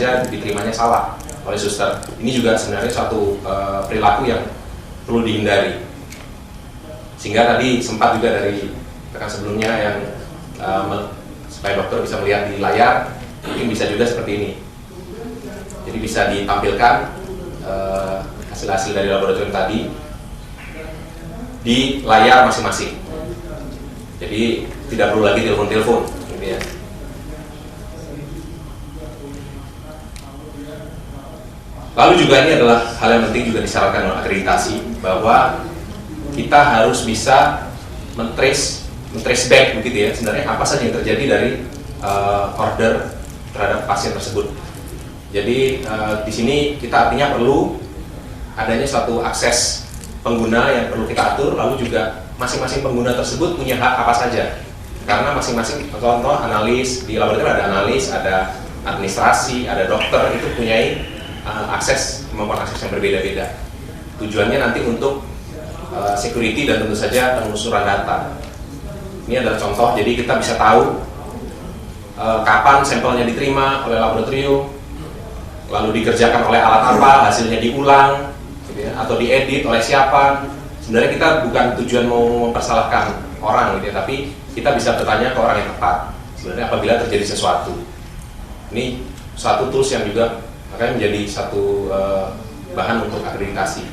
saja diterimanya salah oleh suster. Ini juga sebenarnya suatu perilaku yang perlu dihindari. Sehingga tadi sempat juga dari rekan sebelumnya yang supaya dokter bisa melihat di layar, mungkin bisa juga seperti ini. Jadi bisa ditampilkan hasil-hasil dari laboratorium tadi di layar masing-masing. Jadi tidak perlu lagi telepon-telepon, gitu ya. Lalu juga ini adalah hal yang penting juga disyaratkan oleh akreditasi, bahwa kita harus bisa men-trace back, begitu ya, sebenarnya apa saja yang terjadi dari order terhadap pasien tersebut. Jadi di sini kita artinya perlu adanya suatu akses pengguna yang perlu kita atur, lalu juga masing-masing pengguna tersebut punya hak apa saja. Karena masing-masing, contoh analis, di laboratorium ada analis, ada administrasi, ada dokter, itu punya kemampuan akses yang berbeda-beda. Tujuannya nanti untuk security dan tentu saja penelusuran data. Ini adalah contoh, jadi kita bisa tahu kapan sampelnya diterima oleh laboratorium, lalu dikerjakan oleh alat apa, hasilnya diulang, gitu ya, atau diedit oleh siapa. Sebenarnya kita bukan tujuan mau mempersalahkan orang, gitu ya, tapi kita bisa bertanya ke orang yang tepat. Sebenarnya apabila terjadi sesuatu, ini satu tools yang juga makanya menjadi satu bahan untuk akreditasi.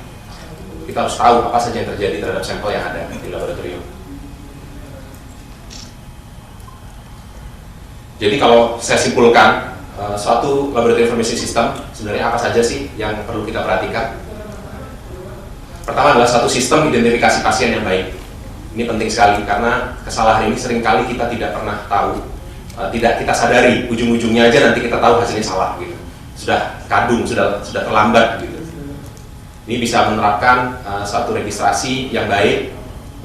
Kita harus tahu apa saja yang terjadi terhadap sampel yang ada di laboratorium. Jadi kalau saya simpulkan, suatu laboratorium information system sebenarnya apa saja sih yang perlu kita perhatikan? Pertama adalah satu sistem identifikasi pasien yang baik. Ini penting sekali karena kesalahan ini seringkali kita tidak pernah tahu, tidak kita sadari, ujung-ujungnya aja nanti kita tahu hasilnya salah gitu. Sudah kadung, sudah terlambat gitu. Ini bisa menerapkan suatu registrasi yang baik,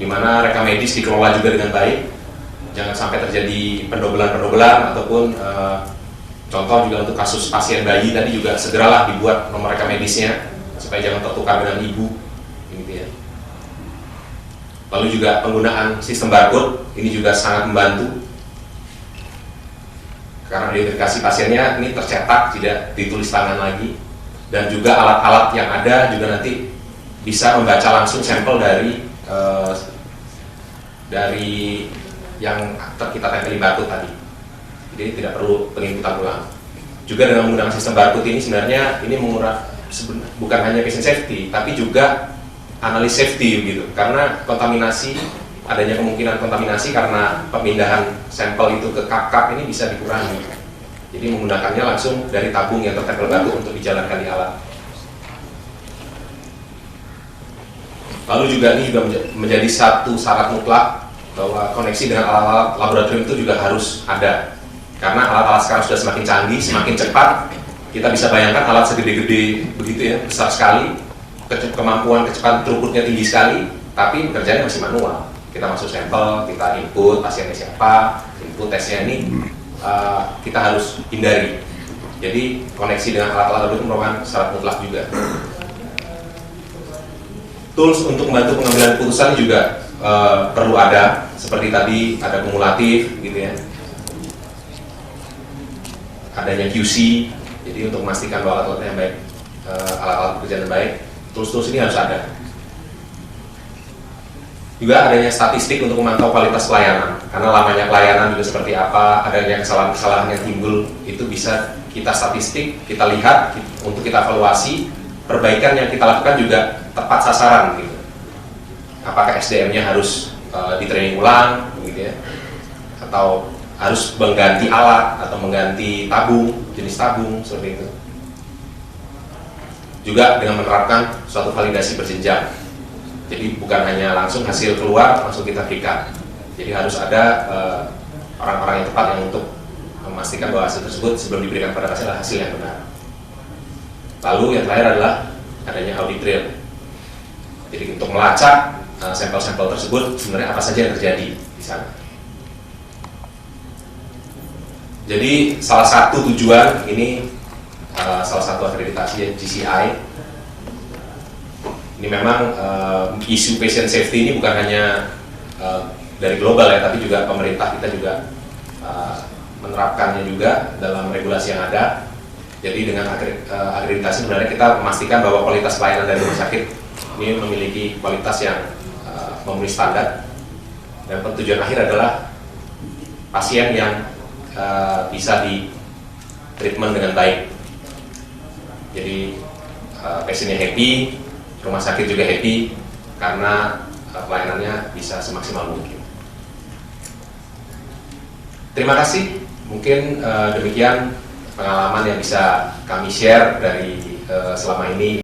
di mana rekam medis dikelola juga dengan baik. Jangan sampai terjadi pendobelan ataupun contoh juga untuk kasus pasien bayi tadi juga segeralah dibuat nomor rekam medisnya supaya jangan tertukar dengan ibu, gitu ya. Lalu juga penggunaan sistem barcode ini juga sangat membantu karena identifikasi pasiennya ini tercetak, tidak ditulis tangan lagi, dan juga alat-alat yang ada juga nanti bisa membaca langsung sampel dari yang kita tempeli barcode tadi. Jadi tidak perlu penginputan ulang. Juga dengan menggunakan sistem barcode ini sebenarnya ini bukan hanya patient safety, tapi juga analis safety gitu. Karena kontaminasi, adanya kemungkinan kontaminasi karena pemindahan sampel itu ke kap-kap ini bisa dikurangi. Jadi menggunakannya langsung dari tabung yang tertempel barcode untuk dijalankan di alat. Lalu juga ini juga menjadi satu syarat mutlak bahwa koneksi dengan alat-alat laboratorium itu juga harus ada. Karena alat-alat sekarang sudah semakin canggih, semakin cepat. Kita bisa bayangkan alat segede-gede begitu ya, besar sekali, kemampuan kecepatan throughputnya tinggi sekali, tapi pekerjaannya masih manual. Kita masuk sampel, kita input pasiennya siapa, input tesnya ini kita harus hindari. Jadi koneksi dengan alat-alat laboratorium merupakan syarat mutlak juga. Tools untuk membantu pengambilan keputusan juga perlu ada, seperti tadi ada kumulatif gitu ya, adanya QC, jadi untuk memastikan bahwa alat-alat yang baik, alat-alat pekerjaan yang baik, tools-tools ini harus ada. Juga adanya statistik untuk memantau kualitas pelayanan, karena lamanya pelayanan juga seperti apa, adanya kesalahan-kesalahan yang timbul, itu bisa kita statistik, kita lihat untuk kita evaluasi, perbaikan yang kita lakukan juga tepat sasaran gitu. Apakah SDM-nya harus di-training ulang gitu ya, atau harus mengganti alat atau mengganti tabung, jenis tabung seperti itu. Juga dengan menerapkan suatu validasi berjenjang. Jadi bukan hanya langsung hasil keluar langsung kita berikan. Jadi harus ada orang-orang yang tepat yang untuk memastikan bahwa hasil tersebut sebelum diberikan pada pasien adalah hasil yang benar. Lalu yang terakhir adalah adanya audit trail. Jadi untuk melacak sampel-sampel tersebut sebenarnya apa saja yang terjadi di sana. Jadi salah satu tujuan ini, salah satu akreditasi GCI. Ini memang isu patient safety ini bukan hanya dari global ya, tapi juga pemerintah kita juga menerapkannya juga dalam regulasi yang ada. Jadi dengan akreditasi sebenarnya kita memastikan bahwa kualitas pelayanan dari rumah sakit ini memiliki kualitas yang memenuhi standar, dan tujuan akhir adalah pasien yang bisa di treatment dengan baik. Jadi pasiennya happy, rumah sakit juga happy karena pelayanannya bisa semaksimal mungkin. Terima kasih. Mungkin demikian pengalaman yang bisa kami share dari selama ini.